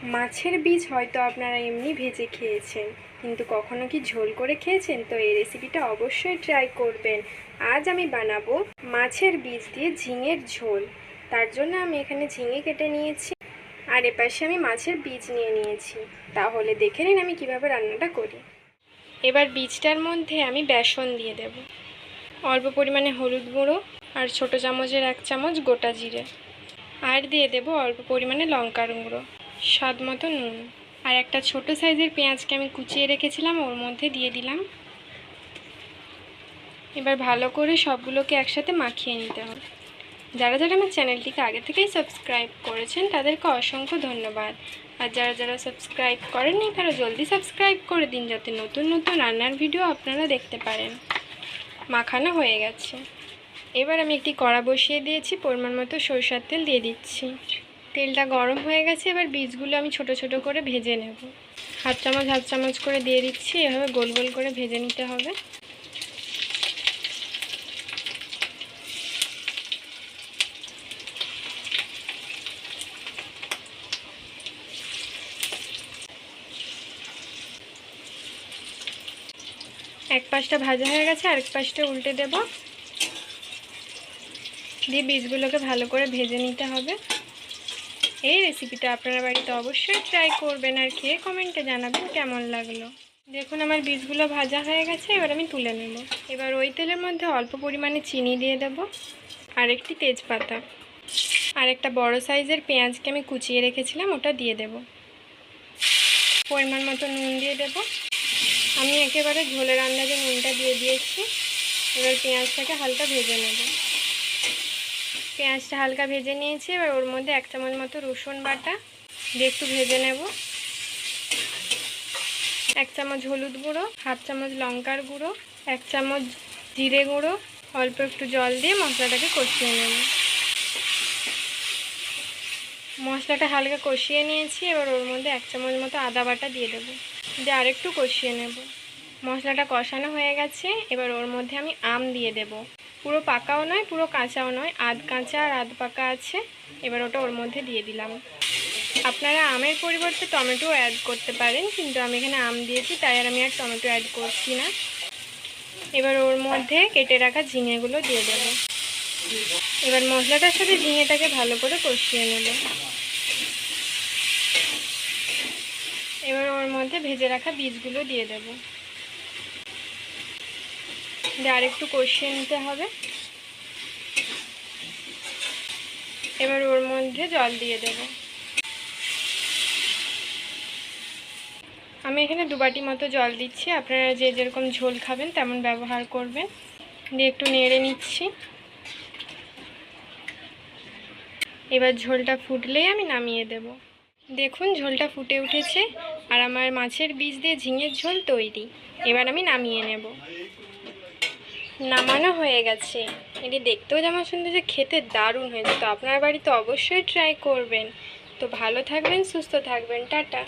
মাছের বীজ হয়তো আপনারা এমনি ভেজে খেয়েছেন, কিন্তু কখনো কি ঝোল করে খেয়েছেন? তো এই রেসিপিটা অবশ্যই ট্রাই করবেন। আজ আমি বানাবো মাছের বীজ দিয়ে ঝিঙের ঝোল। তার জন্য আমি এখানে ঝিঙে কেটে নিয়েছি, আর এপাশে আমি মাছের বীজ নিয়ে নিয়েছি। তাহলে দেখে নিন আমি কিভাবে রান্নাটা করি। এবার বীজটার মধ্যে আমি বেসন দিয়ে দেব, অল্প পরিমাণে হলুদ গুঁড়ো, আর ছোটো চামচের 1 চামচ গোটা জিরে, আর দিয়ে দেব অল্প পরিমাণে লঙ্কার গুঁড়ো, স্বাদ মতো নুন, আর একটা ছোট সাইজের পেঁয়াজকে আমি কুচিয়ে রেখেছিলাম ওর মধ্যে দিয়ে দিলাম। এবার ভালো করে সবগুলোকে একসাথে মাখিয়ে নিতে হবে। যারা যারা আমার চ্যানেলটিকে আগে থেকেই সাবস্ক্রাইব করেছেন তাদেরকে অসংখ্য ধন্যবাদ, আর যারা যারা সাবস্ক্রাইব করেননি তারা জলদি সাবস্ক্রাইব করে দিন, যাতে নতুন নতুন রান্নার ভিডিও আপনারা দেখতে পারেন। মাখানো হয়ে গেছে। এবার আমি একটি কড়া বসিয়ে দিয়েছি, পরিমাণ মতো সরষের তেল দিয়ে দিচ্ছি। তেলটা গরম হয়ে গেছে। এবার বীজগুলো আমি ছোট ছোট করে ভেজে নেব। হাফ চামচ করে দিয়ে দিচ্ছি। এভাবে গোল গোল করে ভেজে নিতে হবে। এক পাশটা ভাজা হয়ে গেছে, আরেক পাশটা উল্টে দেব, দিয়ে বীজগুলোকে ভালো করে ভেজে নিতে হবে। এই রেসিপিটা আপনারা বাড়িতে অবশ্যই ট্রাই করবেন, আর খেয়ে কমেন্টে জানাবেন কেমন লাগলো। দেখুন আমার বীজগুলো ভাজা হয়ে গেছে, এবার আমি তুলে নেব। এবার ওই তেলের মধ্যে অল্প পরিমাণে চিনি দিয়ে দেব, আর একটি তেজপাতা, আর একটা বড় সাইজের পেঁয়াজকে আমি কুচিয়ে রেখেছিলাম ওটা দিয়ে দেব। পরিমাণ মতো নুন দিয়ে দেব। আমি একেবারে ঝোলের আন্দাজে নুনটা দিয়ে দিয়েছি। এবার পেঁয়াজটাকে হালকা ভেজে নেব। পেঁয়াজটা হালকা ভেজে নিয়েছি। এবার ওর মধ্যে 1 চামচ মতো রসুন বাটা দিয়ে একটু ভেজে নেব। 1 চামচ হলুদ গুঁড়ো, হাফ চামচ লঙ্কার গুঁড়ো, 1 চামচ জিরে গুঁড়ো, অল্প একটু জল দিয়ে মশলাটাকে কষিয়ে নেব। মশলাটা হালকা কষিয়ে নিয়েছি। এবার ওর মধ্যে 1 চামচ মতো আদা বাটা দিয়ে দেবো, দিয়ে আরেকটু কষিয়ে নেব। মশলাটা কষানো হয়ে গেছে। এবার ওর মধ্যে আমি আম দিয়ে দেব। পুরো পাকাও নয়, পুরো কাঁচাও নয়, আধ কাঁচা আর আধ পাকা আছে। এবার ওটা ওর মধ্যে দিয়ে দিলাম। আপনারা আমের পরিবর্তে টমেটো অ্যাড করতে পারেন, কিন্তু আমি এখানে আম দিয়েছি তাই আর আমি আর টমেটো অ্যাড করছি না। এবার ওর মধ্যে কেটে রাখা ঝিঙেগুলো দিয়ে দেব। এবার মশলাটার সাথে ঝিঙেটাকে ভালো করে কষিয়ে নেব। এবার ওর মধ্যে ভেজে রাখা বীজগুলো দিয়ে দেব, দিয়ে আরেকটু কষিয়ে নিতে হবে। এবার ওর মধ্যে জল দিয়ে দেব। আমি এখানে 2 বাটি মতো জল দিচ্ছি, আপনারা যে যেরকম ঝোল খাবেন তেমন ব্যবহার করবেন। দিয়ে একটু নেড়ে নিচ্ছি। এবার ঝোলটা ফুটলেই আমি নামিয়ে দেব। দেখুন ঝোলটা ফুটে উঠেছে, আর আমার মাছের বীজ দিয়ে ঝিঙের ঝোল তৈরি। এবার আমি নামিয়ে নেব। নামানো হয়ে গেছে। এটি দেখতেও যেমন সুন্দর, যে খেতে দারুণ হয়েছে। তো আপনার বাড়িতে অবশ্যই ট্রাই করবেন। তো ভালো থাকবেন, সুস্থ থাকবেন, টাটা।